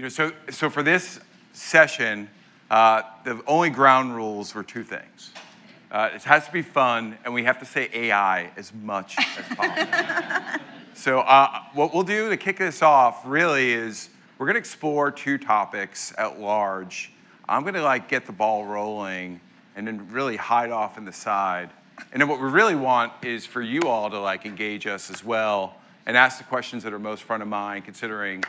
So for this session, the only ground rules were two things. It has to be fun, and we have to say AI as much as possible. So what we'll do to kick this off really is we're going to explore two topics at large. I'm going to get the ball rolling and then really hide off in the side. And then what we really want is for you all to engage us as well and ask the questions that are most front of mind, considering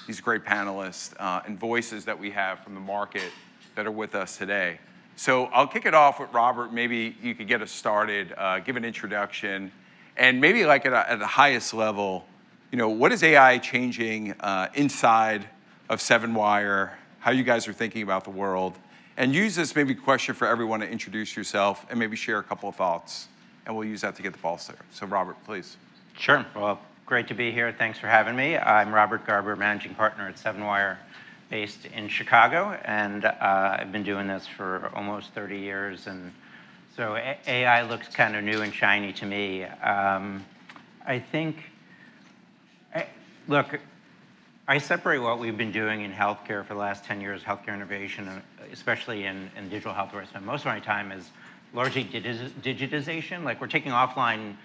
these great panelists and voices that we have from the market that are with us today. So I'll kick it off with Robert. Maybe you could get us started, give an introduction, and maybe at the highest level, what is AI changing inside of 7Wire, how you guys are thinking about the world, and use this maybe question for everyone to introduce yourself and maybe share a couple of thoughts, and we'll use that to get the ball started. So Robert, please. Sure. Well, great to be here. Thanks for having me. I'm Robert Garber, managing partner at 7Wire, based in Chicago, and I've been doing this for almost 30 years, and so AI looks kind of new and shiny to me. I think, look, I separate what we've been doing in healthcare for the last 10 years, healthcare innovation, especially in digital health, where I spend most of my time, is largely digitization. We're taking offline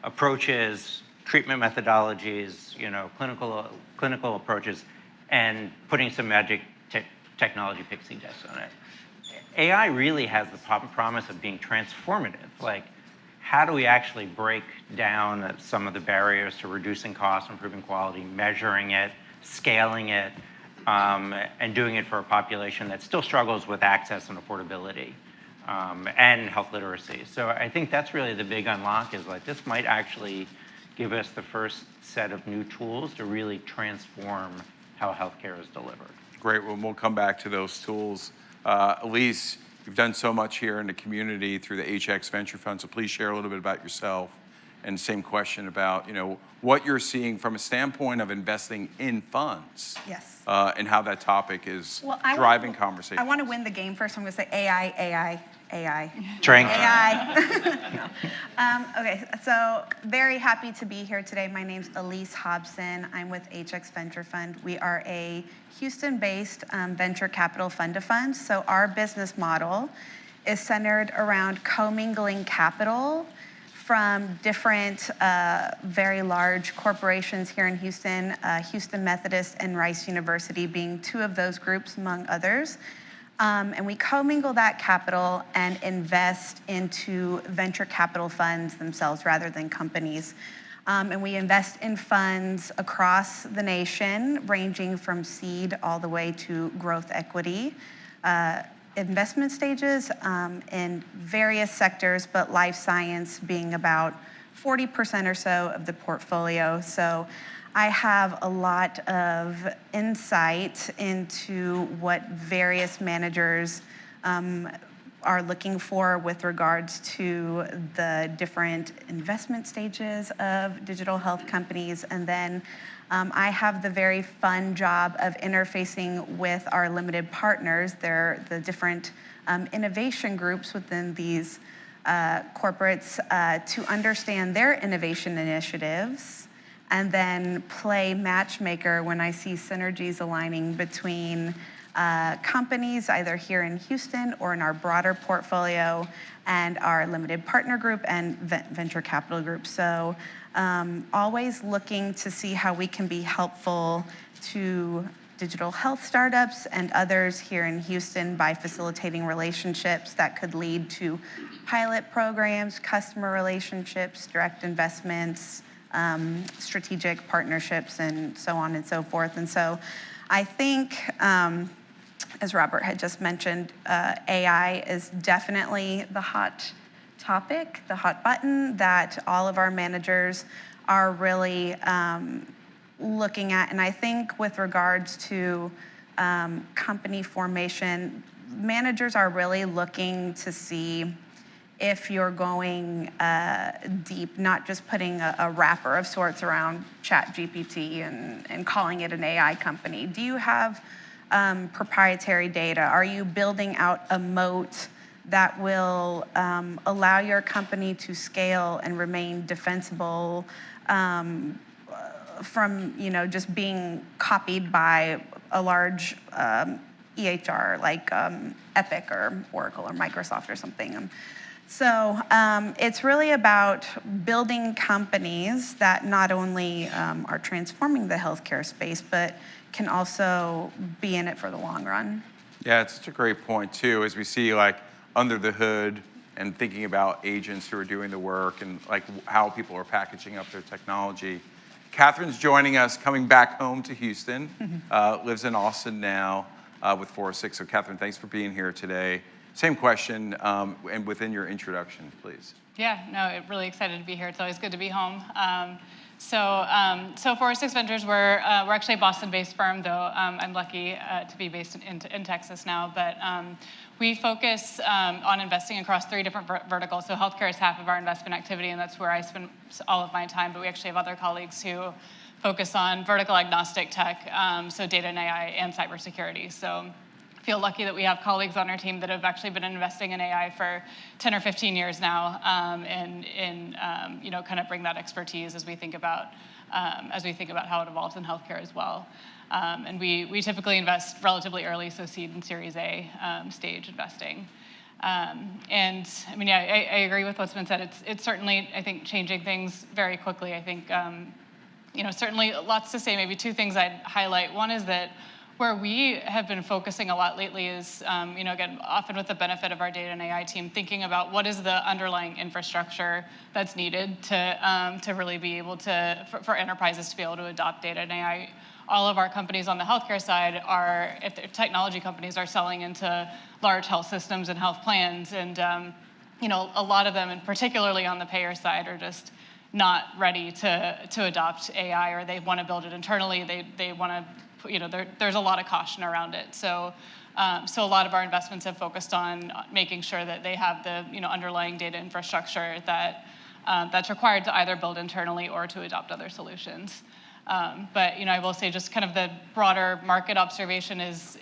approaches, treatment methodologies, clinical approaches, and putting some magic technology pixie dust on it. AI really has the promise of being transformative. How do we actually break down some of the barriers to reducing costs, improving quality, measuring it, scaling it, and doing it for a population that still struggles with access and affordability and health literacy. So I think that's really the big unlock, is this might actually give us the first set of new tools to really transform how healthcare is delivered. Great. Well, we'll come back to those tools. Aleece, you've done so much here in the community through the HX Venture Fund, so please share a little bit about yourself. And same question about what you're seeing from a standpoint of investing in funds. Yes. And how that topic is driving conversation. I want to win the game first. I'm going to say AI. Drink. AI. Okay, so very happy to be here today. My name's Aleece Hobson. I'm with HX Venture Fund. We are a Houston-based venture capital fund of funds. So our business model is centered around commingling capital from different very large corporations here in Houston, Houston Methodist and Rice University being two of those groups, among others. And we commingle that capital and invest into venture capital funds themselves rather than companies. And we invest in funds across the nation, ranging from seed all the way to growth equity investment stages in various sectors, but life science being about 40% or so of the portfolio. So I have a lot of insight into what various managers are looking for with regards to the different investment stages of digital health companies. And then I have the very fun job of interfacing with our limited partners. They're the different innovation groups within these corporates to understand their innovation initiatives, and then play matchmaker when I see synergies aligning between companies either here in Houston or in our broader portfolio and our limited partner group and venture capital group. So always looking to see how we can be helpful to digital health startups and others here in Houston by facilitating relationships that could lead to pilot programs, customer relationships, direct investments, strategic partnerships, and so on and so forth. And so I think, as Robert had just mentioned, AI is definitely the hot topic, the hot button that all of our managers are really looking at. And I think with regards to company formation, managers are really looking to see if you're going deep, not just putting a wrapper of sorts around ChatGPT and calling it an AI company. Do you have proprietary data? Are you building out a moat that will allow your company to scale and remain defensible from just being copied by a large EHR like Epic or Oracle or Microsoft or something. So it's really about building companies that not only are transforming the healthcare space, but can also be in it for the long run. Yeah, it's such a great point too, as we see like under the hood and thinking about agents who are doing the work and like how people are packaging up their technology. Kathryn's joining us, coming back home to Houston, lives in Austin now with 406. So Kathryn, thanks for being here today. Same question, and within your introduction, please. Yeah, no, really excited to be here. It's always good to be home. So 406 Ventures, we're actually a Boston-based firm, though I'm lucky to be based in Texas now. But we focus on investing across 3 different verticals. So healthcare is half of our investment activity, and that's where I spend all of my time. But we actually have other colleagues who focus on vertical agnostic tech, so data and AI and cybersecurity. So I feel lucky that we have colleagues on our team that have actually been investing in AI for 10 or 15 years now, and kind of bring that expertise as we think about how it evolves in healthcare as well. And we typically invest relatively early, so seed and Series A stage investing. And I mean, yeah, I agree with what's been said. It's certainly, I think, changing things very quickly. I think, certainly lots to say. Maybe 2 things I'd highlight. One is that where we have been focusing a lot lately is, again, often with the benefit of our data and AI team, thinking about what is the underlying infrastructure that's needed to really be able to, for enterprises to be able to adopt data and AI. All of our companies on the healthcare side if they're technology companies, are selling into large health systems and health plans. And, a lot of them, and particularly on the payer side, are just not ready to adopt AI, or they want to build it internally. They want to, there's a lot of caution around it. So a lot of our investments have focused on making sure that they have the underlying data infrastructure that's required to either build internally or to adopt other solutions. But I will say, just kind of the broader market observation is,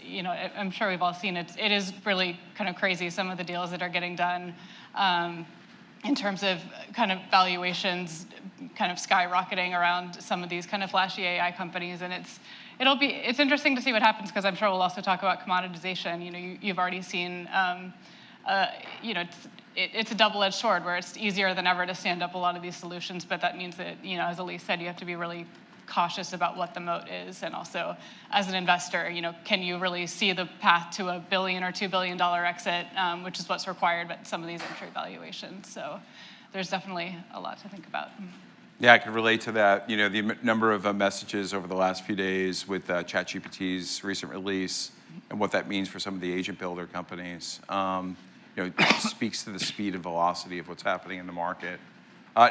I'm sure we've all seen it. It is really kind of crazy, some of the deals that are getting done in terms of kind of valuations kind of skyrocketing around some of these kind of flashy AI companies. And it's interesting to see what happens, because I'm sure we'll also talk about commoditization. You've already seen, it's a double-edged sword, where it's easier than ever to stand up a lot of these solutions, but that means that, as Aleece said, you have to be really cautious about what the moat is, and also as an investor, can you really see the path to $1 billion or $2 billion exit, which is what's required by some of these entry valuations. So there's definitely a lot to think about. Yeah, I can relate to that. The number of messages over the last few days with ChatGPT's recent release and what that means for some of the agent builder companies, speaks to the speed and velocity of what's happening in the market.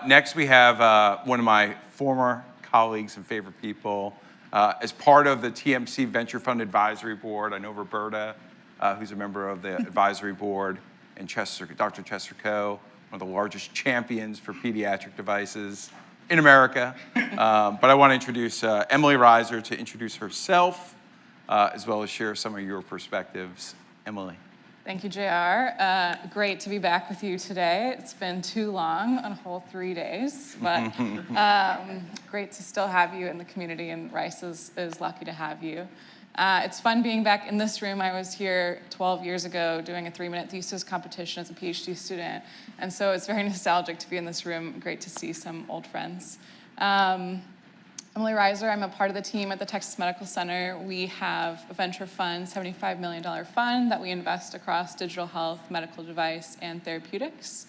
Next, we have one of my former colleagues and favorite people. As part of the TMC Venture Fund Advisory Board, I know Roberta, who's a member of the advisory board, and Dr. Chester Koh, one of the largest champions for pediatric devices in America. But I want to introduce Emily Reiser to introduce herself, as well as share some of your perspectives. Emily. Thank you, JR. Great to be back with you today. It's been too long, a whole 3 days, but great to still have you in the community, and Rice is lucky to have you. It's fun being back in this room. I was here 12 years ago doing a 3-minute thesis competition as a PhD student, and so it's very nostalgic to be in this room. Great to see some old friends. Emily Reiser, I'm a part of the team at the Texas Medical Center. We have a venture fund, $75 million fund that we invest across digital health, medical device, and therapeutics.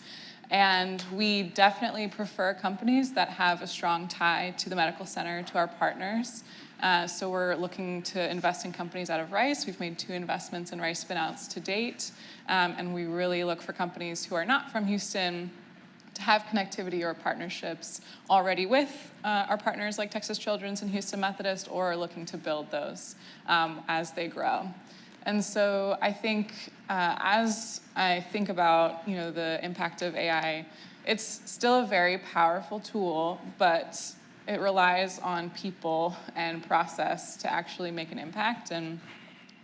And we definitely prefer companies that have a strong tie to the medical center, to our partners. So we're looking to invest in companies out of Rice. We've made 2 investments in Rice spin-outs to date. And we really look for companies who are not from Houston to have connectivity or partnerships already with our partners like Texas Children's and Houston Methodist, or are looking to build those as they grow. And so I think as I think about the impact of AI, it's still a very powerful tool, but it relies on people and process to actually make an impact, and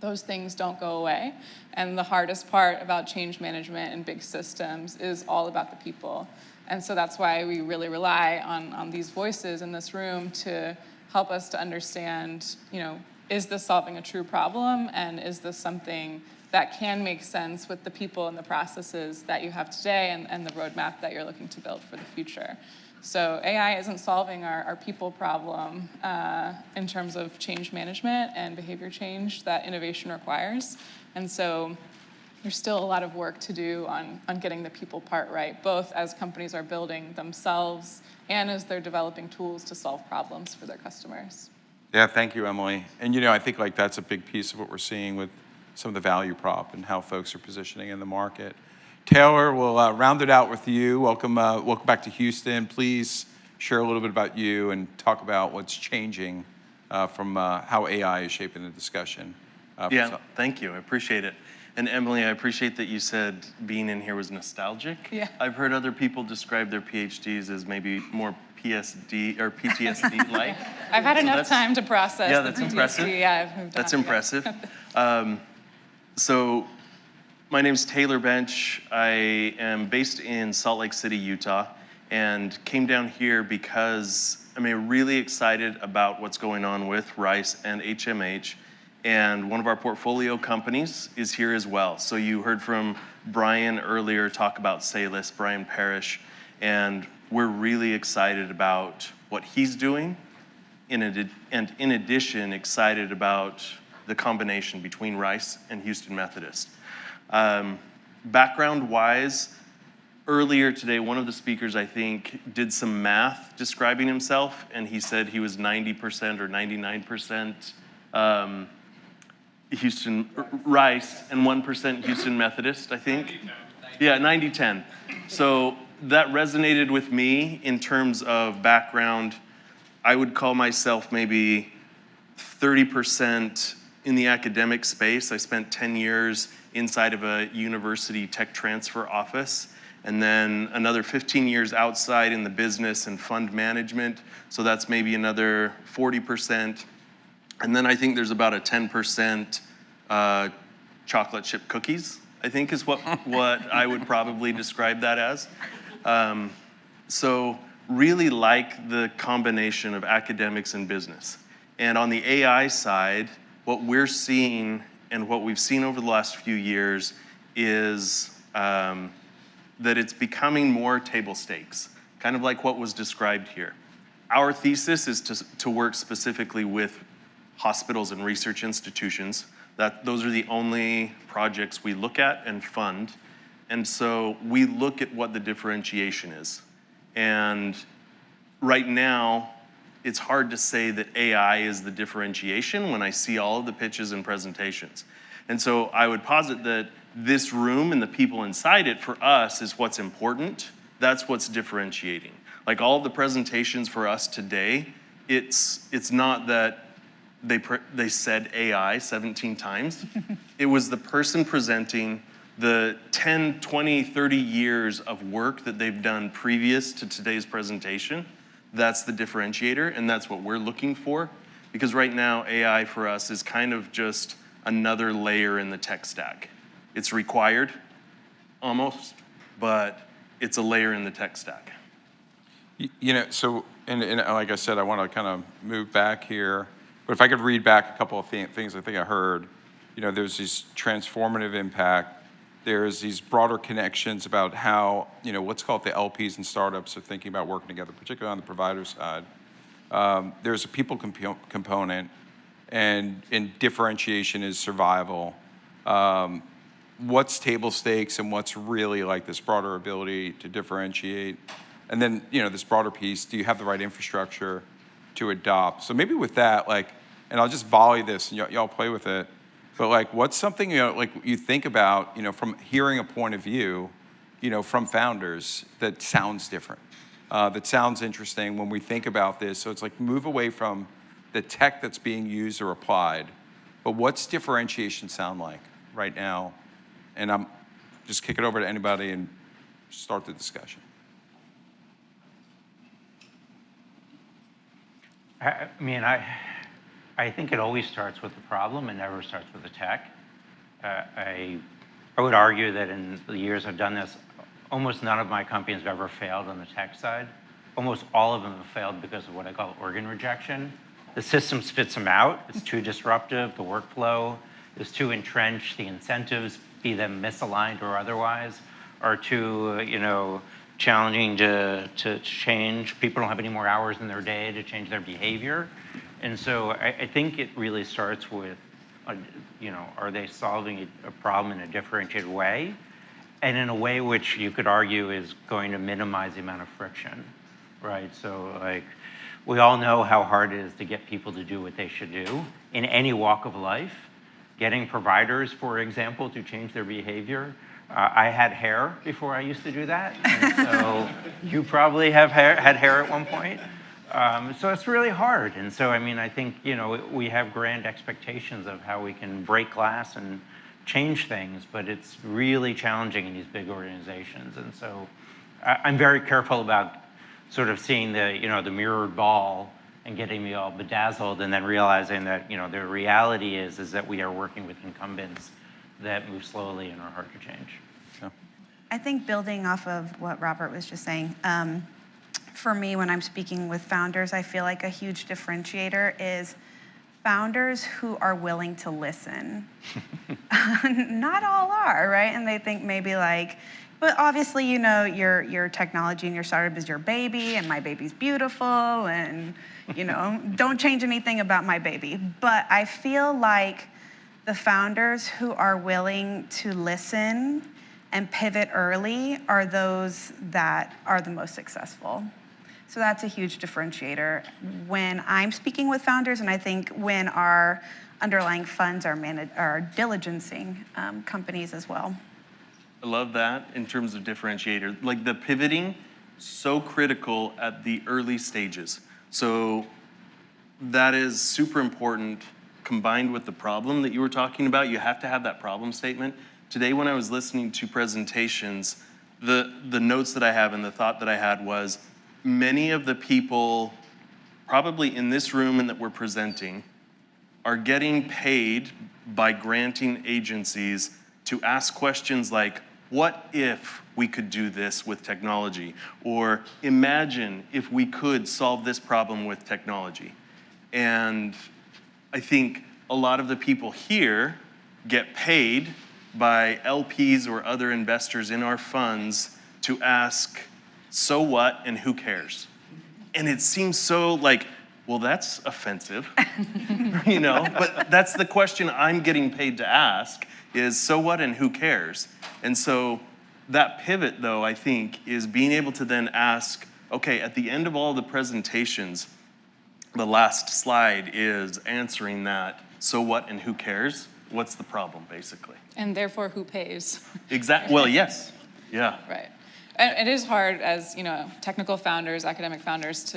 those things don't go away. And the hardest part about change management and big systems is all about the people. And so that's why we really rely on these voices in this room to help us to understand, is this solving a true problem, and is this something that can make sense with the people and the processes that you have today and the roadmap that you're looking to build for the future. So AI isn't solving our people problem in terms of change management and behavior change that innovation requires. And so there's still a lot of work to do on getting the people part right, both as companies are building themselves and as they're developing tools to solve problems for their customers. Yeah, thank you, Emily. And I think like that's a big piece of what we're seeing with some of the value prop and how folks are positioning in the market. Taylor, we'll round it out with you. Welcome back to Houston. Please share a little bit about you and talk about what's changing from how AI is shaping the discussion. Yeah, thank you. I appreciate it. And Emily, I appreciate that you said being in here was nostalgic. Yeah. I've heard other people describe their PhDs as maybe more PSD or PTSD-like. I've had enough time to process yeah, the that's PTSD. impressive. Yeah, I've moved That's on. impressive. So my name's Taylor Bench. I am based in Salt Lake City, Utah, and came down here because I'm really excited about what's going on with Rice and HMH. And one of our portfolio companies is here as well. So you heard from Brian earlier talk about Salus, Brian Parrish, and we're really excited about what he's doing, and in addition, excited about the combination between Rice and Houston Methodist. Background-wise, earlier today, one of the speakers, I think, did some math describing himself, and he said he was 90% or 99% Houston Rice and 1% Houston Methodist, I think. 90-10. Yeah, 90-10. So that resonated with me in terms of background. I would call myself maybe 30% in the academic space. I spent 10 years inside of a university tech transfer office, and then another 15 years outside in the business and fund management. So that's maybe another 40%. And then I think there's about a 10% chocolate chip cookies, I think is what I would probably describe that as. So really like the combination of academics and business. And on the AI side, what we're seeing and what we've seen over the last few years is that it's becoming more table stakes, kind of like what was described here. Our thesis is to work specifically with hospitals and research institutions. Those are the only projects we look at and fund. And so we look at what the differentiation is. And right now, it's hard to say that AI is the differentiation when I see all of the pitches and presentations. And so I would posit that this room and the people inside it for us is what's important. That's what's differentiating. Like all of the presentations for us today, it's not that they said AI 17 times. It was the person presenting the 10, 20, 30 years of work that they've done previous to today's presentation. That's the differentiator, and that's what we're looking for. Because right now, AI for us is kind of just another layer in the tech stack. It's required, almost, but it's a layer in the tech stack. So, and like I said, I want to kind of move back here. But if I could read back a couple of things I think I heard, there's this transformative impact. There's these broader connections about how, let's call it the LPs and startups are thinking about working together, particularly on the provider side. There's a people component, and differentiation is survival. What's table stakes and what's really like this broader ability to differentiate? And then, this broader piece, do you have the right infrastructure to adopt? So maybe with that, and I'll just volley this and y'all play with it. But what's something you think about from hearing a point of view from founders that sounds different, that sounds interesting when we think about this. So it's move away from the tech that's being used or applied, but what's differentiation sound like right now? And I'm just kick it over to anybody and start the discussion. I think it always starts with the problem and never starts with the tech. I would argue that in the years I've done this, almost none of my companies have ever failed on the tech side. Almost all of them have failed because of what I call organ rejection, the system spits them out. It's too disruptive. The workflow is too entrenched. The incentives, be them misaligned or otherwise, are too, challenging to change. People don't have any more hours in their day to change their behavior. And so I think it really starts with, are they solving a problem in a differentiated way? And in a way which you could argue is going to minimize the amount of friction, right? So like, we all know how hard it is to get people to do what they should do in any walk of life. Getting providers, for example, to change their behavior. I had hair before I used to do that. And so you probably had hair at one point. So it's really hard. And so, I think, we have grand expectations of how we can break glass and change things, but it's really challenging in these big organizations. And so I'm very careful about sort of seeing the mirrored ball and getting me all bedazzled, and then realizing that, the reality is that we are working with incumbents that move slowly and are hard to change. Yeah. I think building off of what Robert was just saying, for me, when I'm speaking with founders, I feel like a huge differentiator is founders who are willing to listen. Not all are, right? And they think maybe like, but obviously, your technology and your startup is your baby, and my baby's beautiful, and, don't change anything about my baby. But I feel like the founders who are willing to listen and pivot early are those that are the most successful. So that's a huge differentiator when I'm speaking with founders, and I think when our underlying funds are diligencing companies as well. I love that in terms of differentiator. Like the pivoting, so critical at the early stages. So that is super important combined with the problem that you were talking about. You have to have that problem statement. Today when I was listening to presentations, the notes that I have and the thought that I had was many of the people probably in this room and that we're presenting are getting paid by granting agencies to ask questions like, what if we could do this with technology? Or imagine if we could solve this problem with technology. And I think a lot of the people here get paid by LPs or other investors in our funds to ask, so what and who cares? And it seems so like, well, that's offensive, but that's the question I'm getting paid to ask is, so what and who cares? And so that pivot, though, I think, is being able to then ask, okay, at the end of all the presentations, the last slide is answering that, so what and who cares? What's the problem, basically? And therefore, who pays? Exactly. Well, yes. Yeah. Right. And it is hard as, technical founders, academic founders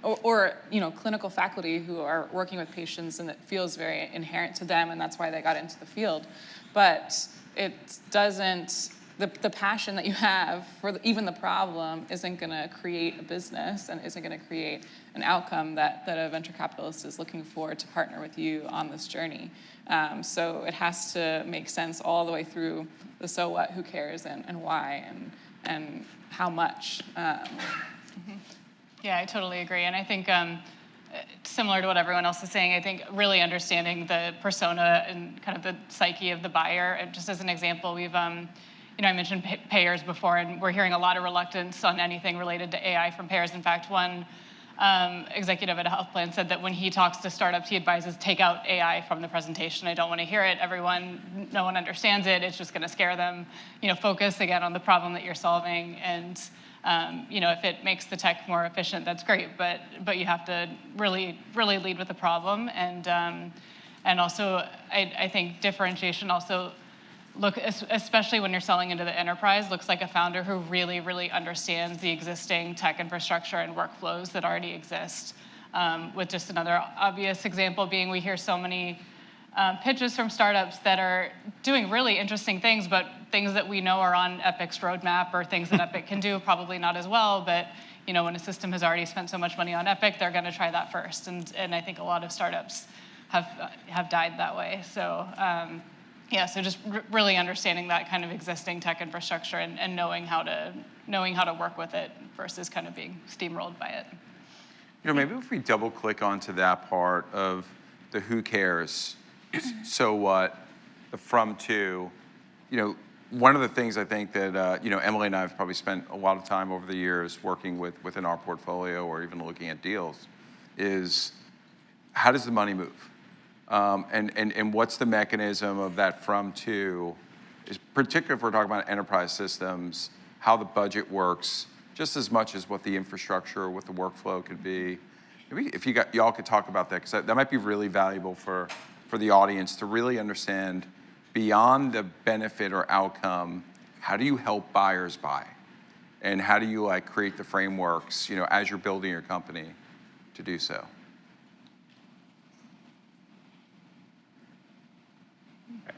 or clinical faculty who are working with patients, and it feels very inherent to them, and that's why they got into the field. But it doesn't, the passion that you have for even the problem isn't going to create a business and isn't going to create an outcome that a venture capitalist is looking for to partner with you on this journey. So it has to make sense all the way through the so what, who cares, and why, and how much. Yeah, I totally agree. And I think similar to what everyone else is saying, I think really understanding the persona and kind of the psyche of the buyer. And just as an example, we've, I mentioned payers before, and we're hearing a lot of reluctance on anything related to AI from payers. In fact, one executive at a health plan said that when he talks to startups, he advises take out AI from the presentation. I don't want to hear it. No one understands it. It's just going to scare them. Focus again on the problem that you're solving, and if it makes the tech more efficient, that's great. But you have to really lead with the problem, and also I think differentiation also. Look, especially when you're selling into the enterprise, looks like a founder who really understands the existing tech infrastructure and workflows that already exist. With just another obvious example being, we hear so many pitches from startups that are doing really interesting things, but things that we know are on Epic's roadmap, or things that Epic can do, probably not as well. But when a system has already spent so much money on Epic, they're going to try that first. And I think a lot of startups have died that way. So. So just really understanding that kind of existing tech infrastructure and knowing how to work with it versus kind of being steamrolled by it. Maybe if we double click onto that part of the who cares, so what, the from to, one of the things I think that, Emily and I have probably spent a lot of time over the years working within our portfolio or even looking at deals is how does the money move? And what's the mechanism of that from to, is particularly if we're talking about enterprise systems, how the budget works, just as much as what the infrastructure or what the workflow could be. Maybe if y'all could talk about that, because that might be really valuable for the audience to really understand beyond the benefit or outcome, how do you help buyers buy? And how do you create the frameworks, as you're building your company to do so?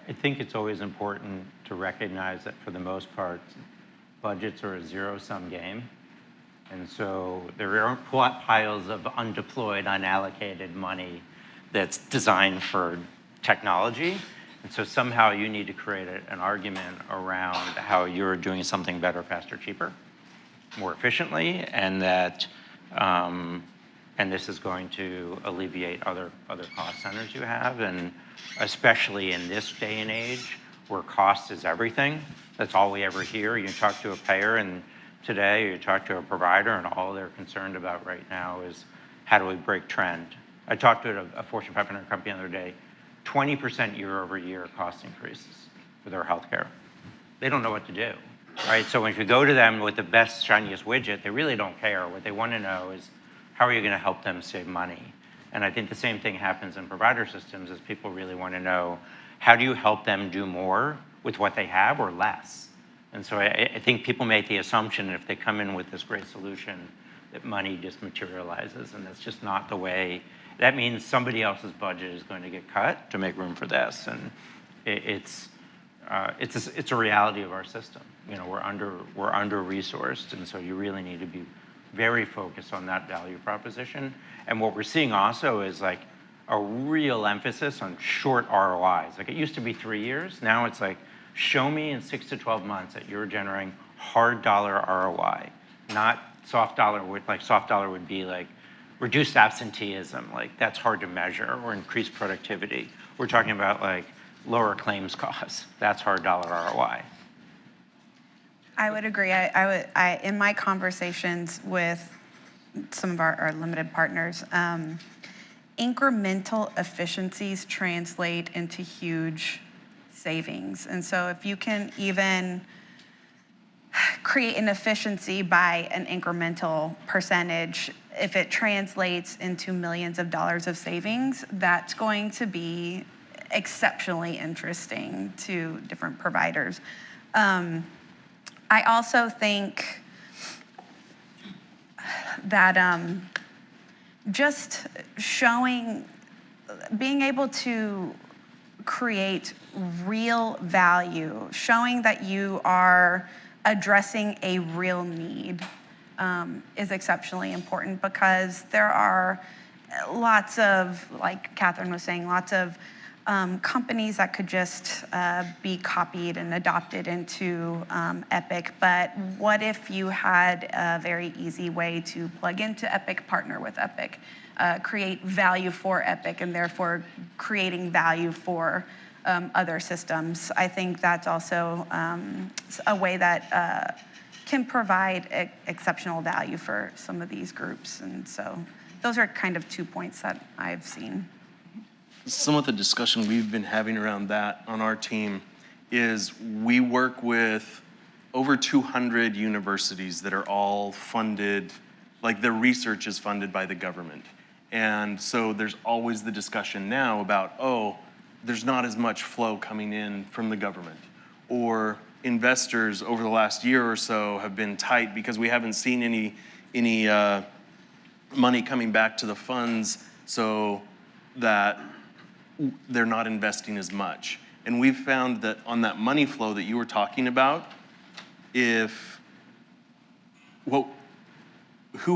I think it's always important to recognize that for the most part, budgets are a zero-sum game. And so there are piles of undeployed, unallocated money that's designed for technology. And so somehow you need to create an argument around how you're doing something better, faster, cheaper, more efficiently, and that and this is going to alleviate other cost centers you have, and especially in this day and age where cost is everything. That's all we ever hear. You talk to a payer and today, you talk to a provider, and all they're concerned about right now is how do we break trend. I talked to a Fortune 500 company the other day, 20% year-over-year cost increases for their healthcare. They don't know what to do, right? So if you go to them with the best, shiniest widget, they really don't care. What they want to know is how are you going to help them save money? And I think the same thing happens in provider systems is people really want to know how do you help them do more with what they have or less? And so I think people make the assumption if they come in with this great solution that money just materializes, and that's just not the way. That means somebody else's budget is going to get cut to make room for this, and it's a reality of our system. We're under-resourced, and so you really need to be very focused on that value proposition. And what we're seeing also is a real emphasis on short ROIs. It used to be 3 years. Now it's show me in 6 to 12 months that you're generating hard dollar ROI, not soft dollar. Soft dollar would be reduced absenteeism. That's hard to measure, or increased productivity. We're talking about lower claims costs. That's hard dollar ROI. I would agree. I in my conversations with some of our limited partners, incremental efficiencies translate into huge savings. And so if you can even create an efficiency by an incremental percentage, if it translates into millions of dollars of savings, that's going to be exceptionally interesting to different providers. I also think that just being able to create real value, showing that you are addressing a real need is exceptionally important, because there are lots of, like Kathryn was saying, lots of companies that could just be copied and adopted into Epic. But what if you had a very easy way to plug into Epic, partner with Epic, create value for Epic, and therefore creating value for other systems? I think that's also a way that can provide exceptional value for some of these groups. And so those are kind of 2 points that I've seen. Some of the discussion we've been having around that on our team is we work with over 200 universities that are all funded, their research is funded by the government. And so there's always the discussion now about, there's not as much flow coming in from the government. Or investors over the last year or so have been tight because we haven't seen any money coming back to the funds, so that they're not investing as much. And we've found that on that money flow that you were talking about, who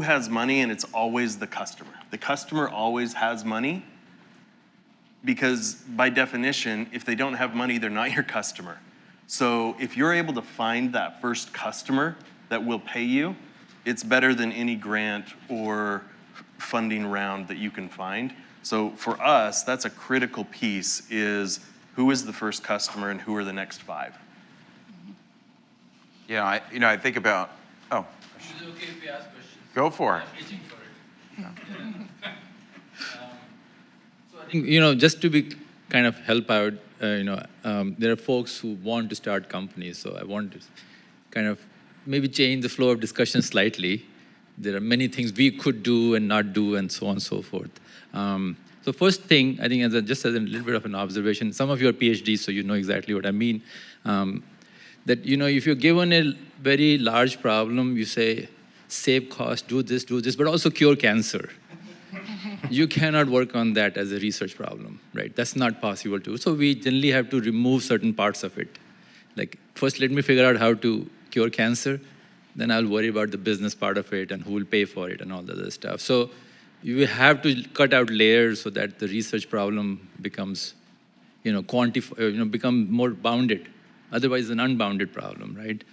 has money? And it's always the customer. The customer always has money, because by definition, if they don't have money, they're not your customer. So if you're able to find that first customer that will pay you, it's better than any grant or funding round that you can find. So for us, that's a critical piece, is who is the first customer and who are the next 5? Yeah, I think about, Is it okay if we ask questions? go for it. I'm itching for it. So I think, just to be kind of help out, there are folks who want to start companies, so I want to kind of maybe change the flow of discussion slightly. There are many things we could do and not do, and so on and so forth. So first thing, I think just as a little bit of an observation, some of you are PhDs, so you know exactly what I mean. That, if you're given a very large problem, you say, save cost, do this, but also cure cancer. You cannot work on that as a research problem, right? That's not possible to. So we generally have to remove certain parts of it. Like, first let me figure out how to cure cancer, then I'll worry about the business part of it and who will pay for it and all the other stuff. So you have to cut out layers so that the research problem becomes, become more bounded. Otherwise, it's an unbounded problem, right?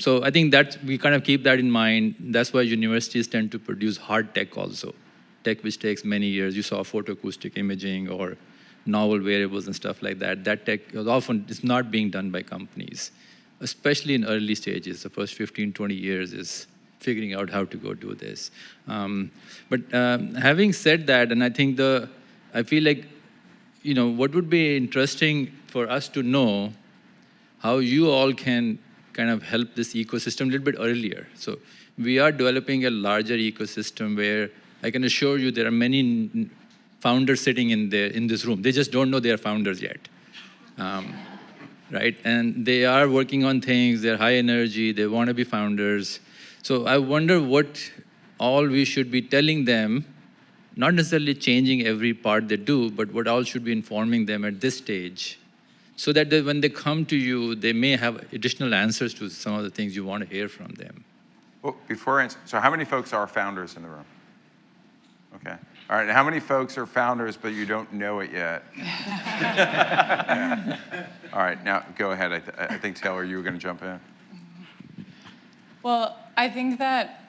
So I think that we kind of keep that in mind. That's why universities tend to produce hard tech also. Tech which takes many years. You saw photoacoustic imaging or novel variables and stuff like that. That tech often is not being done by companies, especially in early stages. The first 15, 20 years is figuring out how to go do this. But having said that, and I think I feel like, what would be interesting for us to know how you all can kind of help this ecosystem a little bit earlier. So we are developing a larger ecosystem where I can assure you there are many founders sitting in this room. They just don't know they are founders yet, right? And they are working on things, they're high energy, they want to be founders. So I wonder what all we should be telling them, not necessarily changing every part they do, but what all should be informing them at this stage, so that when they come to you, they may have additional answers to some of the things you want to hear from them. Well, so how many folks are founders in the room? Okay. All right, how many folks are founders, but you don't know it yet? Yeah. All right, now go ahead. I think, Taylor, you were going to jump in. Well, I think that,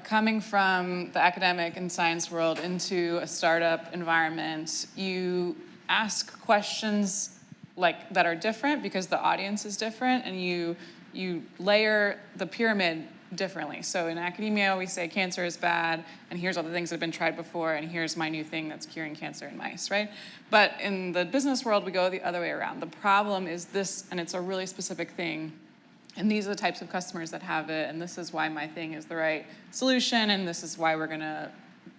coming from the academic and science world into a startup environment, you ask questions that are different because the audience is different, and you layer the pyramid differently. So in academia, we say cancer is bad, and here's all the things that have been tried before, and here's my new thing that's curing cancer in mice, right? But in the business world, we go the other way around. The problem is this, and it's a really specific thing, and these are the types of customers that have it, and this is why my thing is the right solution, and this is why we're gonna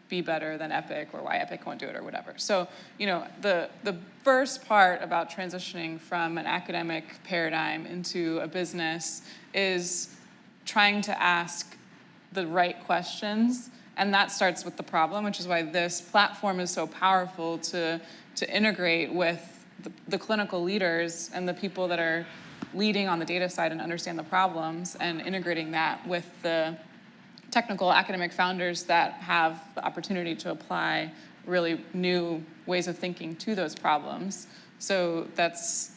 be better than Epic, or why Epic won't do it, or whatever. So, the first part about transitioning from an academic paradigm into a business is trying to ask the right questions, and that starts with the problem, which is why this platform is so powerful to integrate with the clinical leaders and the people that are leading on the data side and understand the problems, and integrating that with the technical academic founders that have the opportunity to apply really new ways of thinking to those problems. So that's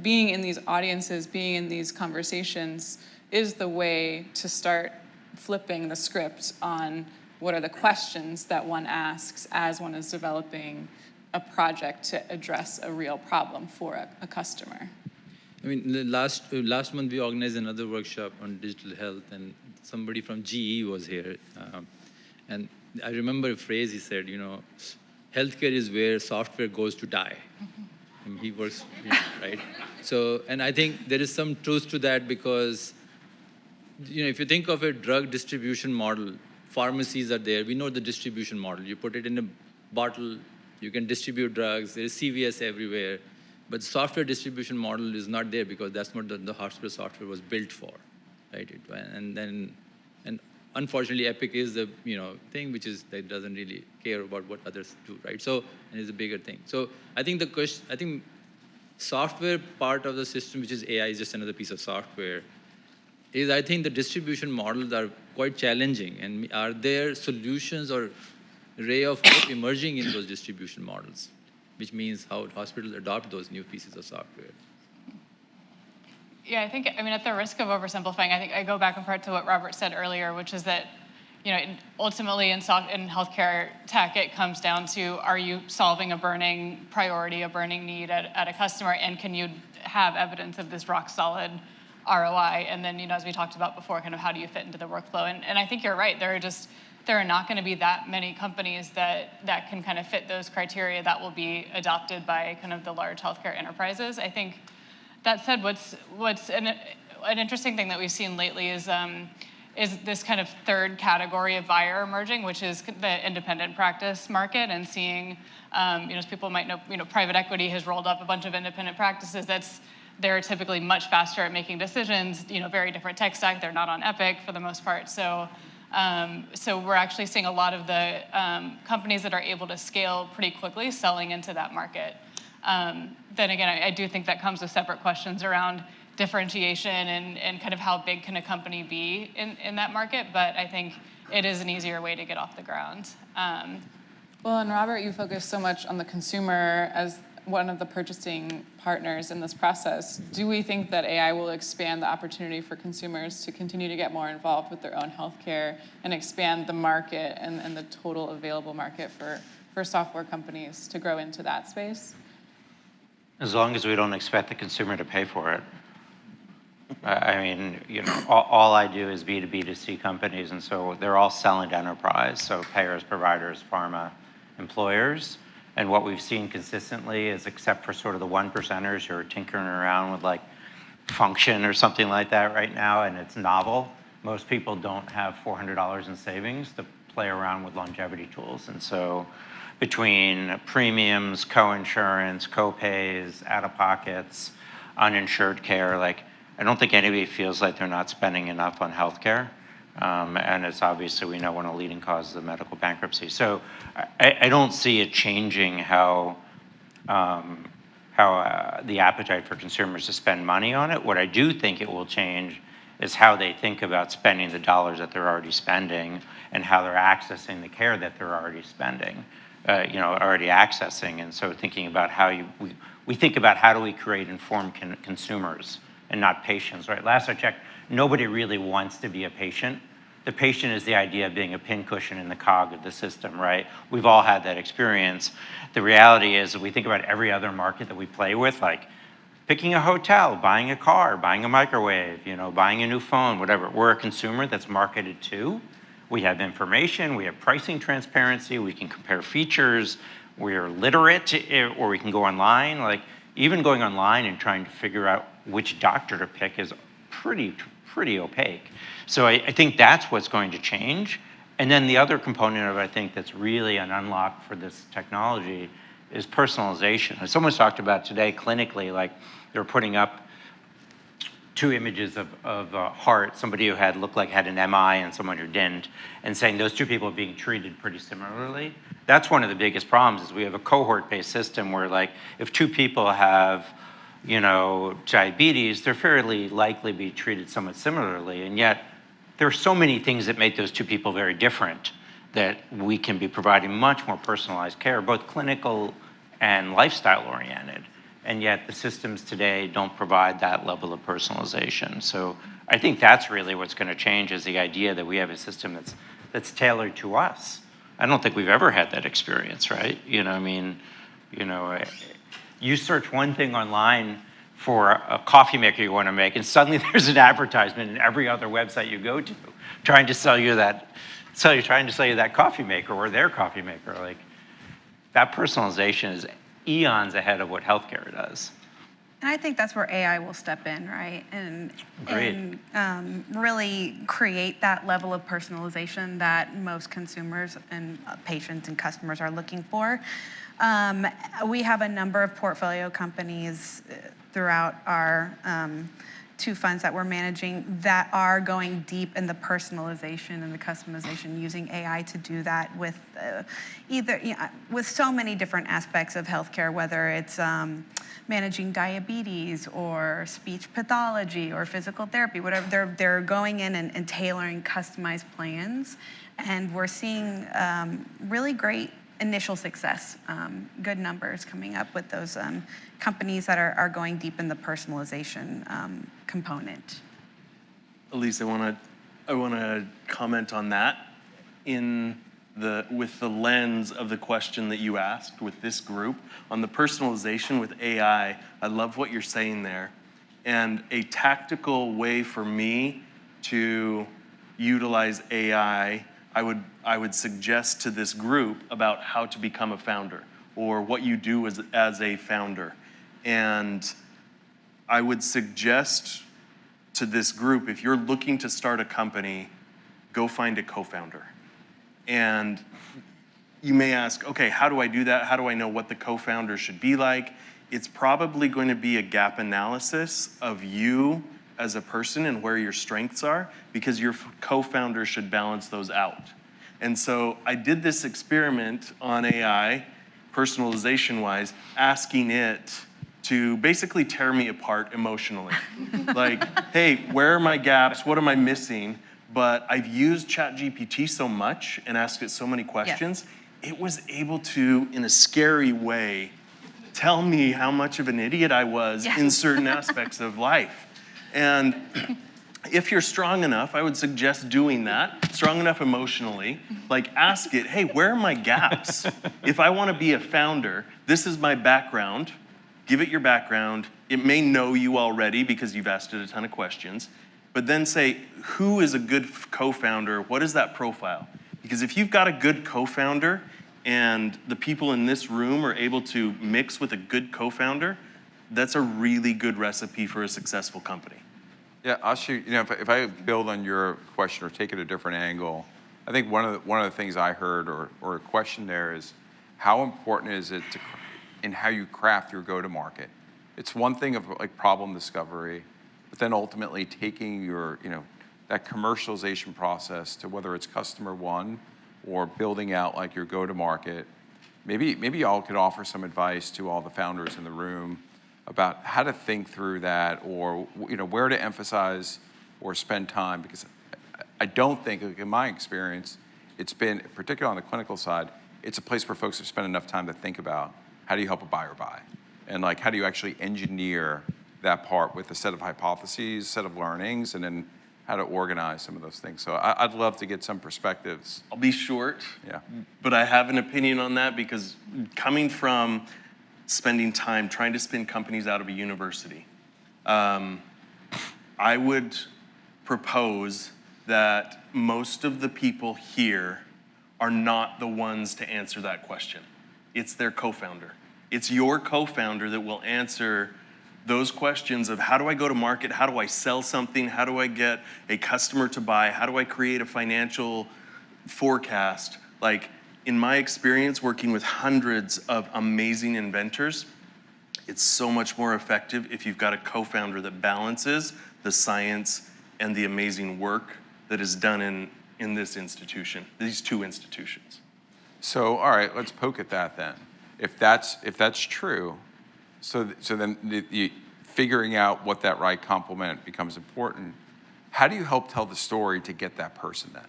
being in these audiences, being in these conversations is the way to start flipping the script on what are the questions that one asks as one is developing a project to address a real problem for a customer. I mean, last month we organized another workshop on digital health, and somebody from GE was here. And I remember a phrase he said, healthcare is where software goes to die. I mean, he works, right? So, and I think there is some truth to that, because if you think of a drug distribution model, pharmacies are there. We know the distribution model. You put it in a bottle, you can distribute drugs. There is CVS everywhere. But the software distribution model is not there, because that's what the hospital software was built for, right? And unfortunately, Epic is the thing which is that doesn't really care about what others do, right? So, and it's a bigger thing. So I think software part of the system, which is AI, is just another piece of software. I think the distribution models are quite challenging, and are there solutions or ray of hope emerging in those distribution models, which means how hospitals adopt those new pieces of software? Yeah, at the risk of oversimplifying, I think I go back in part to what Robert said earlier, which is that ultimately in healthcare tech, it comes down to, are you solving a burning priority, a burning need at a customer, and can you have evidence of this rock solid ROI? And then, as we talked about before, kind of how do you fit into the workflow? And I think you're right. There are not going to be that many companies that can kind of fit those criteria that will be adopted by kind of the large healthcare enterprises. I think that said, what's an interesting thing that we've seen lately is this kind of third category of buyer emerging, which is the independent practice market, and seeing, as people might know, private equity has rolled up a bunch of independent practices. They're typically much faster at making decisions. Very different tech stack. They're not on Epic for the most part. So we're actually seeing a lot of the companies that are able to scale pretty quickly selling into that market. Then again, I do think that comes with separate questions around differentiation and kind of how big can a company be in that market. But I think it is an easier way to get off the ground. Well, and Robert, you focus so much on the consumer as one of the purchasing partners in this process. Do we think that AI will expand the opportunity for consumers to continue to get more involved with their own healthcare and expand the market and the total available market for software companies to grow into that space? As long as we don't expect the consumer to pay for it. I mean, all I do is B2B2C companies, and so they're all selling to enterprise, so payers, providers, pharma, employers. And what we've seen consistently is, except for sort of the 1%ers who are tinkering around with like function or something like that right now, and it's novel, most people don't have $400 in savings to play around with longevity tools. And so between premiums, co-insurance, co-pays, out-of-pockets, uninsured care, I don't think anybody feels like they're not spending enough on healthcare. And it's obviously, we know, one of the leading causes of medical bankruptcy. So I don't see it changing how the appetite for consumers to spend money on it. What I do think it will change is how they think about spending the dollars that they're already spending and how they're accessing the care that they're already spending, already accessing. And so thinking about we think about how do we create informed consumers and not patients, right? Last I checked, nobody really wants to be a patient. The patient is the idea of being a pincushion in the cog of the system, right? We've all had that experience. The reality is that we think about every other market that we play with, like picking a hotel, buying a car, buying a microwave, buying a new phone, whatever. We're a consumer that's marketed to. We have information, we have pricing transparency, we can compare features, we're literate, or we can go online. Even going online and trying to figure out which doctor to pick is pretty opaque. So I think that's what's going to change. And then the other component of it, I think, that's really an unlock for this technology is personalization. As someone's talked about today clinically, they're putting up 2 images of a heart, somebody who looked like had an MI and someone who didn't, and saying those 2 people are being treated pretty similarly. That's one of the biggest problems is we have a cohort-based system where if 2 people have diabetes, they're fairly likely to be treated somewhat similarly. And yet there are so many things that make those 2 people very different that we can be providing much more personalized care, both clinical and lifestyle oriented. And yet the systems today don't provide that level of personalization. So I think that's really what's going to change is the idea that we have a system that's tailored to us. I don't think we've ever had that experience, right? You search one thing online for a coffee maker you want to make, and suddenly there's an advertisement in every other website you go to trying to sell you that coffee maker or their coffee maker. That personalization is eons ahead of what healthcare does. And I think that's where AI will step in, right? And really create that level of personalization that most consumers and patients and customers are looking for. We have a number of portfolio companies throughout our 2 funds that we're managing that are going deep in the personalization and the customization using AI to do that with with so many different aspects of healthcare, whether it's managing diabetes or speech pathology or physical therapy, whatever. They're going in and tailoring customized plans, and we're seeing really great initial success, good numbers coming up with those companies that are going deep in the personalization component. Aleece, I want to comment on that. with the lens of the question that you asked with this group. On the personalization with AI, I love what you're saying there. And a tactical way for me to utilize AI, I would suggest to this group about how to become a founder or what you do as a founder. And I would suggest to this group, if you're looking to start a company, go find a co-founder. And you may ask, okay, how do I do that? How do I know what the co-founder should be like? It's probably going to be a gap analysis of you as a person and where your strengths are, because your co-founder should balance those out. And so I did this experiment on AI, personalization-wise, asking it to basically tear me apart emotionally. Like, hey, where are my gaps? What am I missing? But I've used ChatGPT so much and asked it so many questions, it was able to, in a scary way, tell me how much of an idiot I was in certain aspects of life. And if you're strong enough, I would suggest doing that, strong enough emotionally, like ask it, hey, where are my gaps? If I want to be a founder, this is my background. Give it your background. It may know you already because you've asked it a ton of questions. But then say, who is a good co-founder? What is that profile? Because if you've got a good co-founder and the people in this room are able to mix with a good co-founder, that's a really good recipe for a successful company. Yeah, I'll shoot. You know, if I build on your question or take it a different angle, I think one of the things I heard or a question there is, how important is it in how you craft your go-to-market? It's one thing of like problem discovery, but then ultimately taking your, that commercialization process to whether it's customer one or building out like your go-to-market. Maybe y'all could offer some advice to all the founders in the room about how to think through that, or where to emphasize or spend time, because I don't think, like in my experience, it's been, particularly on the clinical side, it's a place where folks have spent enough time to think about how do you help a buyer buy, and like how do you actually engineer that part with a set of hypotheses, set of learnings, and then how to organize some of those things. So I'd love to get some perspectives. I'll be short, yeah, but I have an opinion on that, because coming from spending time trying to spin companies out of a university, I would propose that most of the people here are not the ones to answer that question. It's their co-founder. It's your co-founder that will answer those questions of how do I go to market, how do I sell something, how do I get a customer to buy, how do I create a financial forecast. Like, in my experience working with hundreds of amazing inventors, it's so much more effective if you've got a co-founder that balances the science and the amazing work that is done in this institution, these two institutions. So, all right, let's poke at that then. If that's true, so then figuring out what that right complement becomes important. How do you help tell the story to get that person then?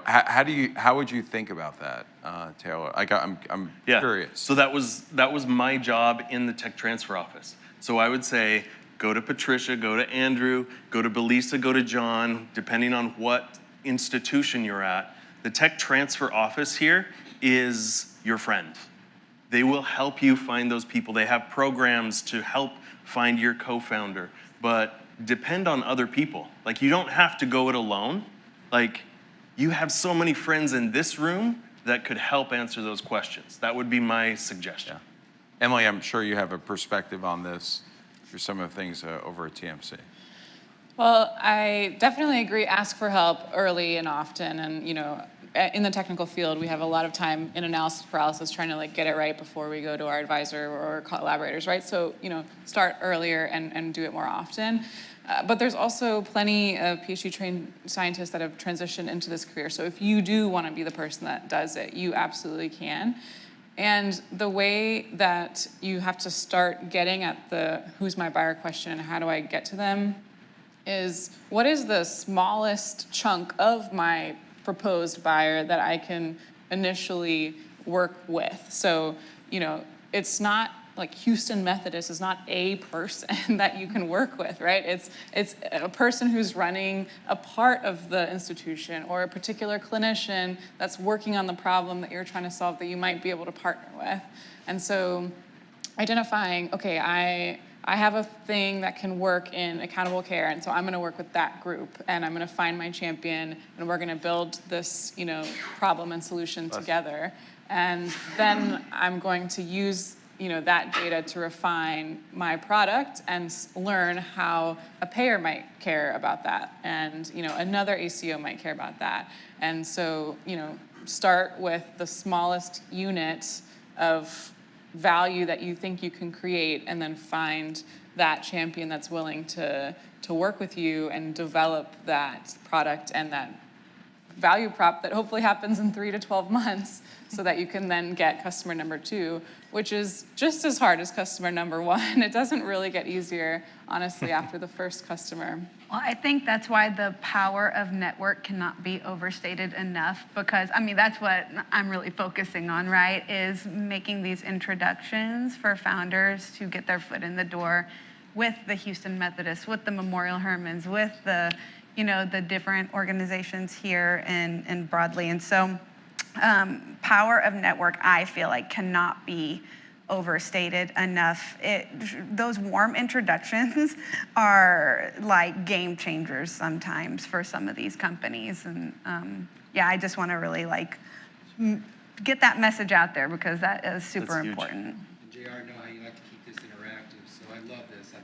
How would you think about that, Taylor? Like, I'm curious. So that was my job in the tech transfer office. So I would say, go to Patricia, go to Andrew, go to Belisa, go to John, depending on what institution you're at. The tech transfer office here is your friend. They will help you find those people. They have programs to help find your co-founder, but depend on other people. Like, you don't have to go it alone. Like, you have so many friends in this room that could help answer those questions. That would be my suggestion. Yeah. Emily, I'm sure you have a perspective on this through some of the things over at TMC. Well, I definitely agree. Ask for help early and often. And, in the technical field, we have a lot of time in analysis paralysis trying to get it right before we go to our advisor or collaborators, right? So, start earlier and do it more often. But there's also plenty of PhD-trained scientists that have transitioned into this career. So if you do want to be the person that does it, you absolutely can. And the way that you have to start getting at the who's my buyer question and how do I get to them is, what is the smallest chunk of my proposed buyer that I can initially work with? So, it's not like Houston Methodist is not a person that you can work with, right? It's a person who's running a part of the institution or a particular clinician that's working on the problem that you're trying to solve that you might be able to partner with. And so identifying, okay, I have a thing that can work in accountable care, and so I'm going to work with that group, and I'm going to find my champion, and we're going to build this, problem and solution together. And then I'm going to use, that data to refine my product and learn how a payer might care about that, and another ACO might care about that. And so, start with the smallest unit of value that you think you can create, and then find that champion that's willing to work with you and develop that product and that value prop that hopefully happens in 3 to 12 months so that you can then get customer number 2, which is just as hard as customer number 1. It doesn't really get easier, honestly, after the first customer. Well, I think that's why the power of network cannot be overstated enough, because, that's what I'm really focusing on, right, is making these introductions for founders to get their foot in the door with the Houston Methodist, with the Memorial Hermanns, with the, the different organizations here and broadly. And so power of network, I feel like, cannot be overstated enough. Those warm introductions are like game changers sometimes for some of these companies. And I just want to really get that message out there, because that is super important. And JR, I know how you like to keep this interactive, so I love this. I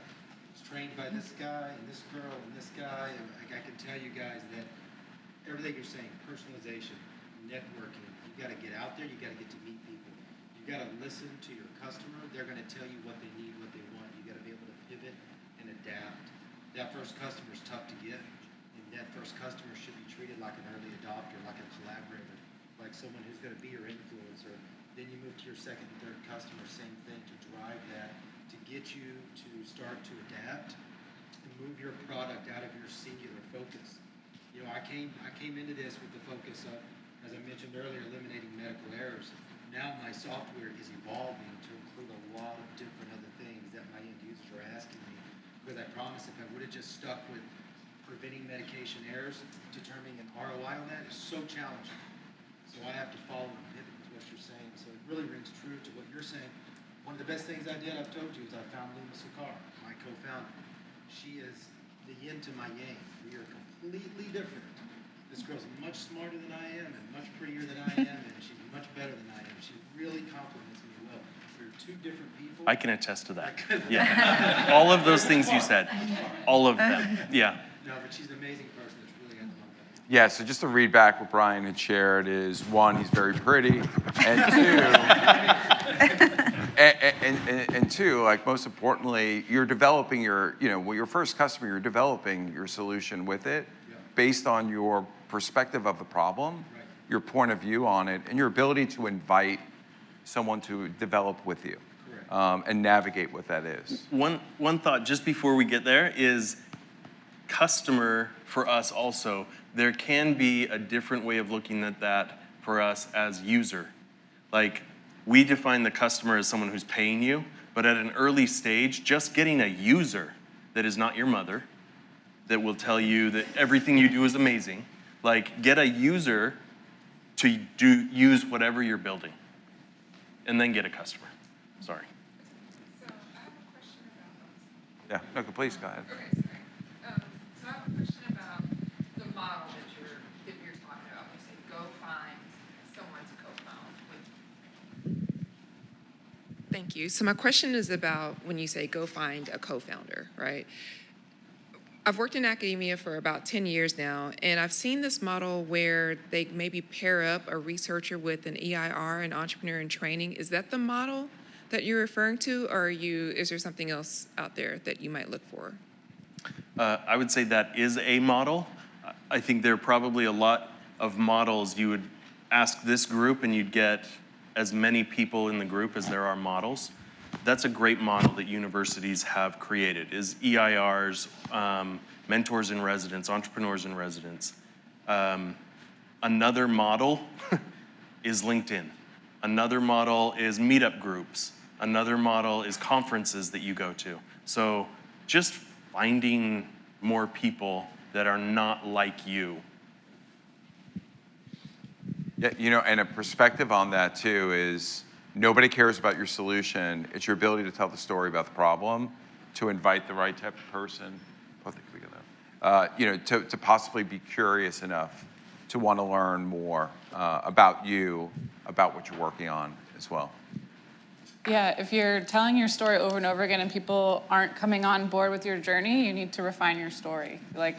was trained by this guy and this girl and this guy, and I can tell you guys that everything you're saying, personalization, networking, you got to get out there, you got to get to meet people. You got to listen to your customer. They're going to tell you what they need, what they want. You got to be able to pivot and adapt. That first customer is tough to get, and that first customer should be treated like an early adopter, like a collaborator, like someone who's going to be your influencer. Then you move to your second and third customer, same thing, to drive that, to get you to start to adapt and move your product out of your singular focus. I came into this with the focus of, as I mentioned earlier, eliminating medical errors. Now my software is evolving to include a lot of different other things that my end users are asking me. Because I promise, if I would have just stuck with preventing medication errors, determining an ROI on that is so challenging. So I have to follow and pivot with what you're saying. So it really rings true to what you're saying. One of the best things I did, I've told you, is I found Luma Sukar, my co-founder. She is the yin to my yang. We are completely different. This girl's much smarter than I am and much prettier than I am, and she's much better than I am. She really compliments me well. We're two different people. I can attest to that. Yeah. All of those things you said. All of them. Yeah. No, but she's an amazing person. It's really got to love that. Yeah, so just to read back what Brian had shared is, 1, he's very pretty, and 2, and 2, like, most importantly, you're developing your first customer, you're developing your solution with it based on your perspective of the problem, your point of view on it, and your ability to invite someone to develop with you and navigate what that is. One thought just before we get there is customer for us also. There can be a different way of looking at that for us as user. Like, we define the customer as someone who's paying you, but at an early stage, just getting a user that is not your mother, that will tell you that everything you do is amazing. Like, get a user to use whatever you're building, and then get a customer. Sorry. So I have a question about. Yeah, no, please go ahead. Okay, sorry. So I have a question about the model that you're talking about. You say go find someone to co-found with. Thank you. So my question is about when you say go find a co-founder, right? I've worked in academia for about 10 years now, and I've seen this model where they maybe pair up a researcher with an EIR, an entrepreneur in training. Is that the model that you're referring to, or is there something else out there that you might look for? I would say that is a model. I think there are probably a lot of models. You would ask this group and you'd get as many people in the group as there are models. That's a great model that universities have created, is EIRs, mentors in residence, entrepreneurs in residence. Another model is LinkedIn. Another model is meetup groups. Another model is conferences that you go to. So just finding more people that are not like you. Yeah, you know, and a perspective on that too is nobody cares about your solution. It's your ability to tell the story about the problem, to invite the right type of person. You know, to possibly be curious enough to want to learn more about you, about what you're working on as well. Yeah, if you're telling your story over and over again and people aren't coming on board with your journey, you need to refine your story. Like,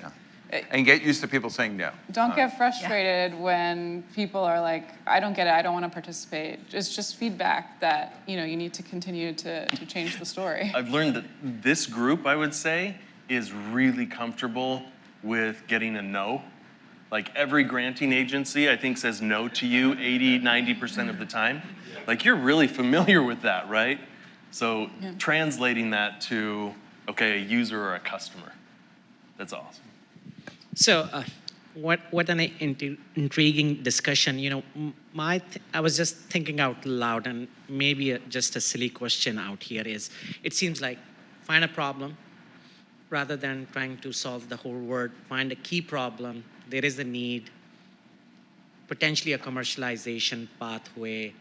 And get used to people saying no. don't get frustrated when people are like, I don't get it, I don't want to participate. It's just feedback that, you know, you need to continue to change the story. I've learned that this group, I would say, is really comfortable with getting a no. Like every granting agency, I think, says no to you 80, 90% of the time. Like you're really familiar with that, right? So translating that to, okay, a user or a customer, that's awesome. So, what an intriguing discussion. You know, I was just thinking out loud, and maybe just a silly question out here is, it seems like find a problem, rather than trying to solve the whole world, find a key problem, there is a need, potentially a commercialization pathway,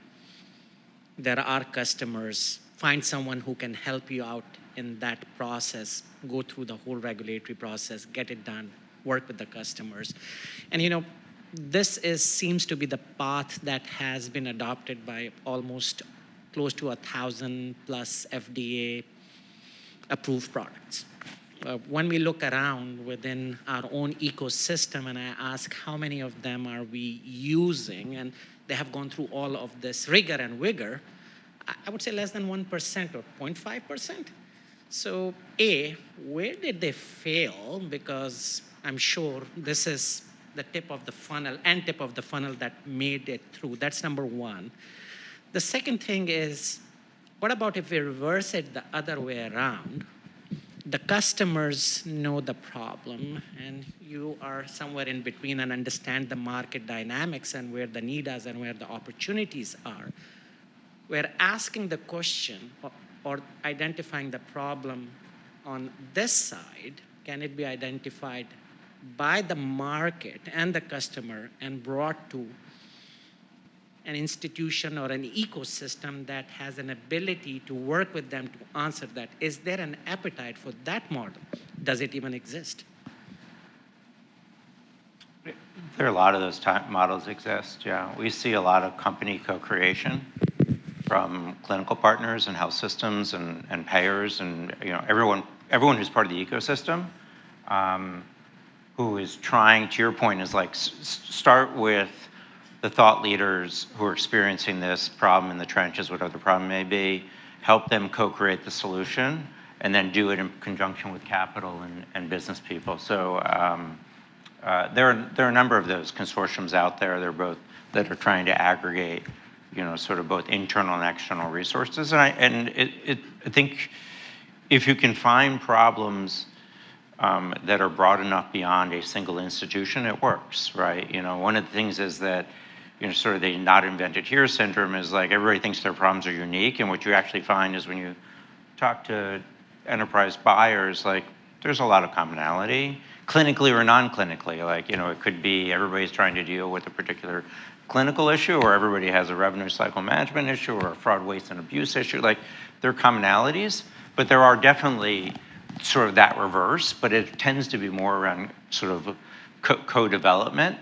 there are customers, find someone who can help you out in that process, go through the whole regulatory process, get it done, work with the customers. And you know, this seems to be the path that has been adopted by almost close to 1,000 plus FDA approved products. When we look around within our own ecosystem and I ask how many of them are we using, and they have gone through all of this rigor and vigor, I would say less than 1% or 0.5%. So where did they fail? Because I'm sure this is the tip of the funnel that made it through. That's number one. The second thing is, what about if we reverse it the other way around? The customers know the problem, and you are somewhere in between and understand the market dynamics and where the need is and where the opportunities are. We're asking the question or identifying the problem on this side. Can it be identified by the market and the customer and brought to an institution or an ecosystem that has an ability to work with them to answer that? Is there an appetite for that model? Does it even exist? There are a lot of those type models exist, yeah. We see a lot of company co-creation from clinical partners and health systems and payers and you know everyone who's part of the ecosystem who is trying, to your point, is like start with the thought leaders who are experiencing this problem in the trenches, whatever the problem may be, help them co-create the solution, and then do it in conjunction with capital and business people. So there are a number of those consortiums out there. They're both that are trying to aggregate, you know, sort of both internal and external resources. And I think if you can find problems that are broad enough beyond a single institution, it works, right? You know, one of the things is that, you know, sort of the not invented here syndrome is like everybody thinks their problems are unique, and what you actually find is when you talk to enterprise buyers, like there's a lot of commonality, clinically or non-clinically. Like, you know, it could be everybody's trying to deal with a particular clinical issue, or everybody has a revenue cycle management issue, or a fraud, waste, and abuse issue. Like, there are commonalities, but there are definitely sort of that reverse, but it tends to be more around sort of co-development.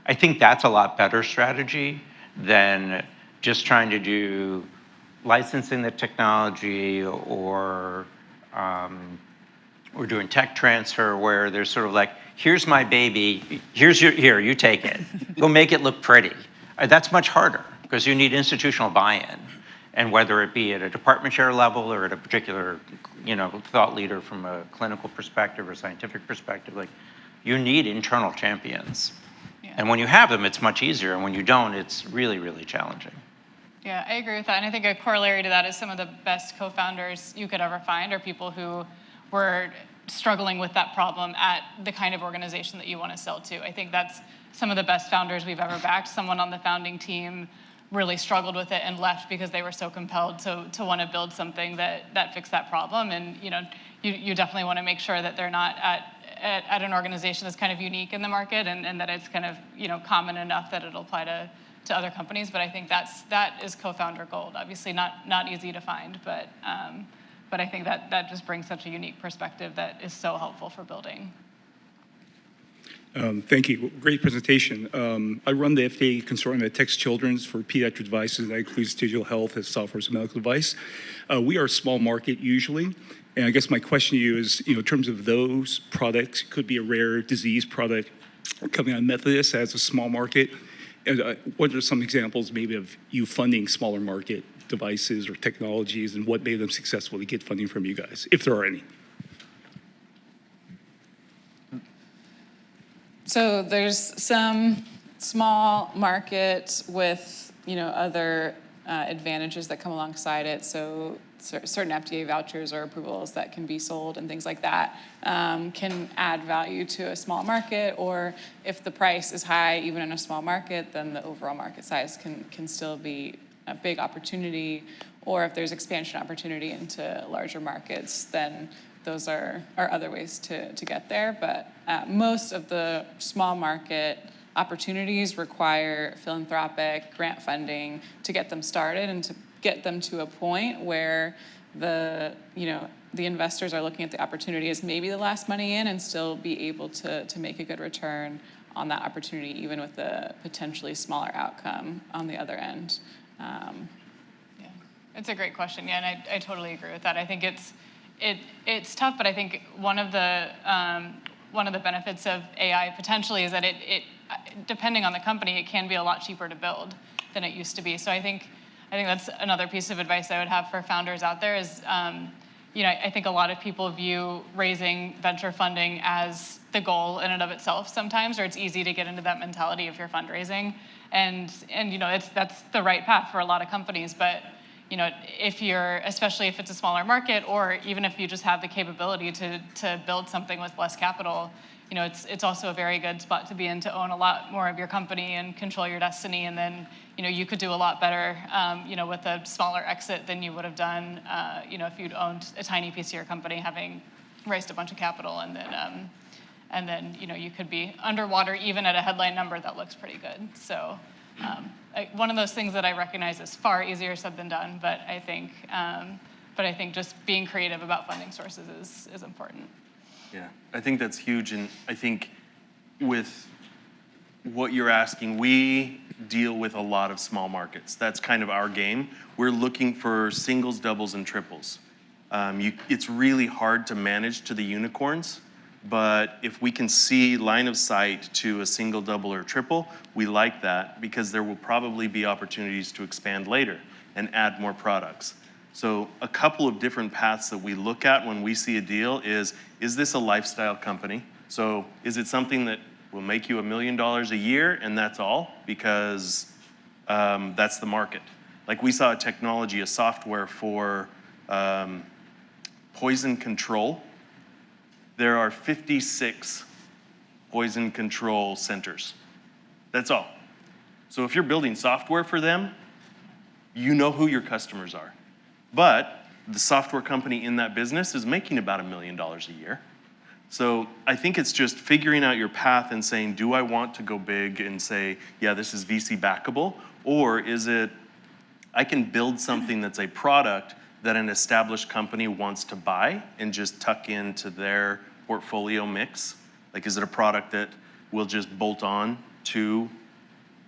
I think that's a lot better strategy than just trying to do licensing the technology or doing tech transfer where there's sort of like, here's my baby, here, you take it. Go make it look pretty. That's much harder because you need institutional buy-in. And whether it be at a department chair level or at a particular, you know, thought leader from a clinical perspective or scientific perspective, like you need internal champions. Yeah. And when you have them, it's much easier. And when you don't, it's really, really challenging. Yeah, I agree with that. And I think a corollary to that is some of the best co-founders you could ever find are people who were struggling with that problem at the kind of organization that you want to sell to. I think that's some of the best founders we've ever backed. Someone on the founding team really struggled with it and left because they were so compelled to want to build something that fixed that problem. And you definitely want to make sure that they're not at an organization that's kind of unique in the market, and that it's kind of common enough that it'll apply to other companies. But I think that is co-founder gold. Obviously not easy to find, but I think that just brings such a unique perspective that is so helpful for building. Thank you. Great presentation. I run the FDA consortium that detects children's for pediatric devices. That includes digital health as software as a medical device. We are a small market usually. And I guess my question to you is, in terms of those products, could be a rare disease product coming out of Methodist as a small market. And what are some examples maybe of you funding smaller market devices or technologies, and what made them successful to get funding from you guys, if there are any? So there's some small markets with other advantages that come alongside it. So certain FDA vouchers or approvals that can be sold and things like that can add value to a small market. Or if the price is high, even in a small market, then the overall market size can still be a big opportunity. Or if there's expansion opportunity into larger markets, then those are other ways to get there. But most of the small market opportunities require philanthropic grant funding to get them started and to get them to a point where the investors are looking at the opportunity as maybe the last money in, and still be able to make a good return on that opportunity, even with a potentially smaller outcome on the other end. It's a great question. Yeah, and I totally agree with that. I think it's tough, but I think one of the benefits of AI potentially is that it depending on the company, it can be a lot cheaper to build than it used to be. So I think that's another piece of advice I would have for founders out there is, I think a lot of people view raising venture funding as the goal in and of itself sometimes, or it's easy to get into that mentality if you're fundraising, and that's the right path for a lot of companies, but especially if it's a smaller market, or even if you just have the capability to build something with less capital, it's also a very good spot to be in, to own a lot more of your company and control your destiny. And then, you could do a lot better, with a smaller exit than you would have done, if you'd owned a tiny piece of your company, having raised a bunch of capital, and then, you could be underwater even at a headline number that looks pretty good. So. One of those things that I recognize is far easier said than done, but I think just being creative about funding sources is important. Yeah, I think that's huge, and I think with what you're asking, we deal with a lot of small markets. That's kind of our game. We're looking for singles, doubles, and triples. It's really hard to manage to the unicorns, but if we can see line of sight to a single, double, or triple, we like that, because there will probably be opportunities to expand later and add more products. So a couple of different paths that we look at when we see a deal is this a lifestyle company? So is it something that will make you $1 million a year and that's all? Because that's the market. Like we saw a technology, a software for poison control. There are 56 poison control centers. That's all. So if you're building software for them, you know who your customers are. But the software company in that business is making about $1 million a year. So I think it's just figuring out your path and saying, do I want to go big and say, yeah, this is VC backable? Or is it, I can build something that's a product that an established company wants to buy and just tuck into their portfolio mix? Like, is it a product that will just bolt on to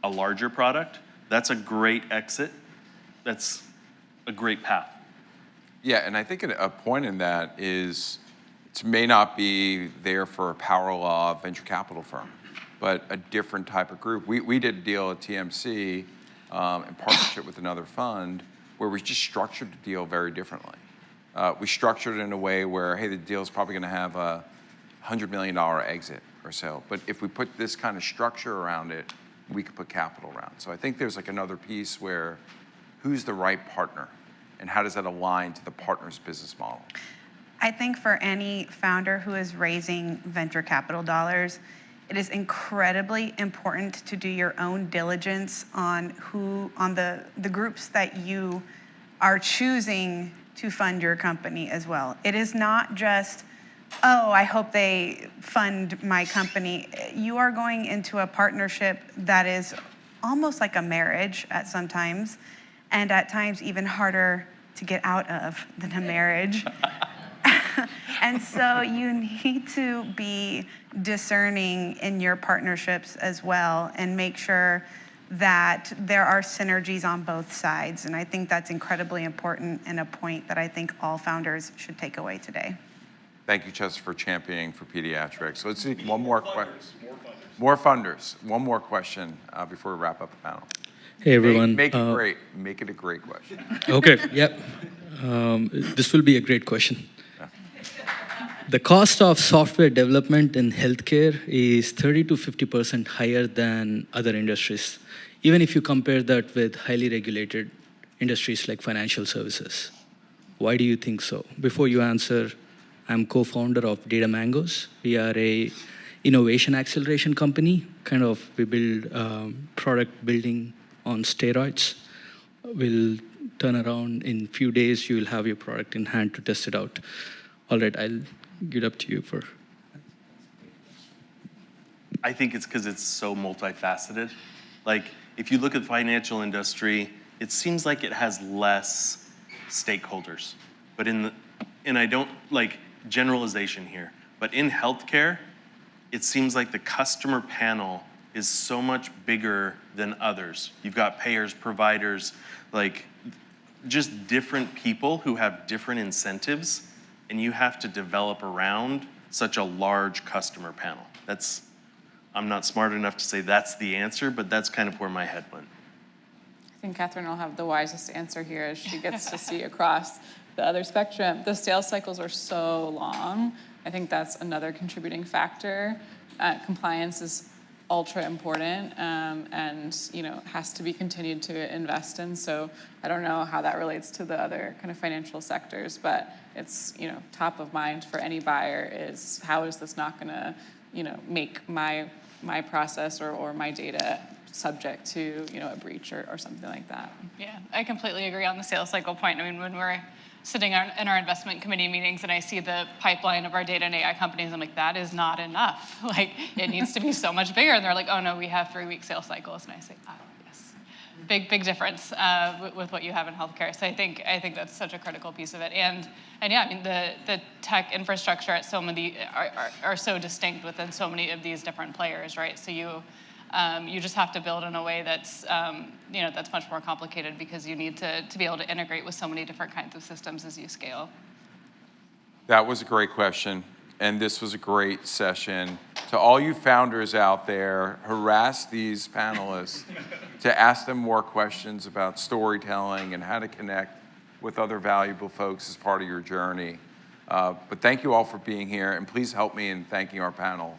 a larger product? That's a great exit. That's a great path. Yeah, and I think a point in that is it may not be there for a power law venture capital firm, but a different type of group. We did a deal at TMC in partnership with another fund where we just structured the deal very differently. We structured it in a way where, hey, the deal's probably going to have a $100 million exit or so. But if we put this kind of structure around it, we could put capital around. So I think there's like another piece where who's the right partner and how does that align to the partner's business model? I think for any founder who is raising venture capital dollars, it is incredibly important to do your own diligence on the groups that you are choosing to fund your company as well. It is not just, oh, I hope they fund my company. You are going into a partnership that is almost like a marriage at some times, and at times even harder to get out of than a marriage. And so you need to be discerning in your partnerships as well and make sure that there are synergies on both sides. And I think that's incredibly important and a point that I think all founders should take away today. Thank you, Chester, for championing for pediatrics. Let's see one more question. More funders. One more question before we wrap up the panel. Hey, everyone. Make it great. Make it a great question. Okay, yep. This will be a great question. The cost of software development in healthcare is 30 to 50% higher than other industries, even if you compare that with highly regulated industries like financial services. Why do you think so? Before you answer, I'm co-founder of Data Mangoes. We are a innovation acceleration company. Kind of, we build product building on steroids. We'll turn around in few days, you will have your product in hand to test it out. All right, I'll give it up to you for. I think it's because it's so multifaceted. Like, if you look at the financial industry, it seems like it has less stakeholders. But and I don't like generalization here, but in healthcare, it seems like the customer panel is so much bigger than others. You've got payers, providers, like just different people who have different incentives, and you have to develop around such a large customer panel. I'm not smart enough to say that's the answer, but that's kind of where my head went. I think Kathryn will have the wisest answer here as she gets to see across the other spectrum. The sales cycles are so long. I think that's another contributing factor. Compliance is ultra important and has to be continued to invest in. So I don't know how that relates to the other kind of financial sectors, but it's top of mind for any buyer is how is this not going to make my process or my data subject to a breach or something like that. Yeah, I completely agree on the sales cycle point. I mean, when we're sitting in our investment committee meetings and I see the pipeline of our data and AI companies, I'm like, that is not enough. Like, it needs to be so much bigger. And they're like, oh no, we have 3-week sales cycles. And I say, oh yes, big difference with what you have in healthcare. So I think that's such a critical piece of it. And yeah, I mean, the tech infrastructure at so many are so distinct within so many of these different players, right? So you just have to build in a way that's that's much more complicated because you need to be able to integrate with so many different kinds of systems as you scale. That was a great question, and this was a great session. To all you founders out there, harass these panelists to ask them more questions about storytelling and how to connect with other valuable folks as part of your journey. But thank you all for being here, and please help me in thanking our panel.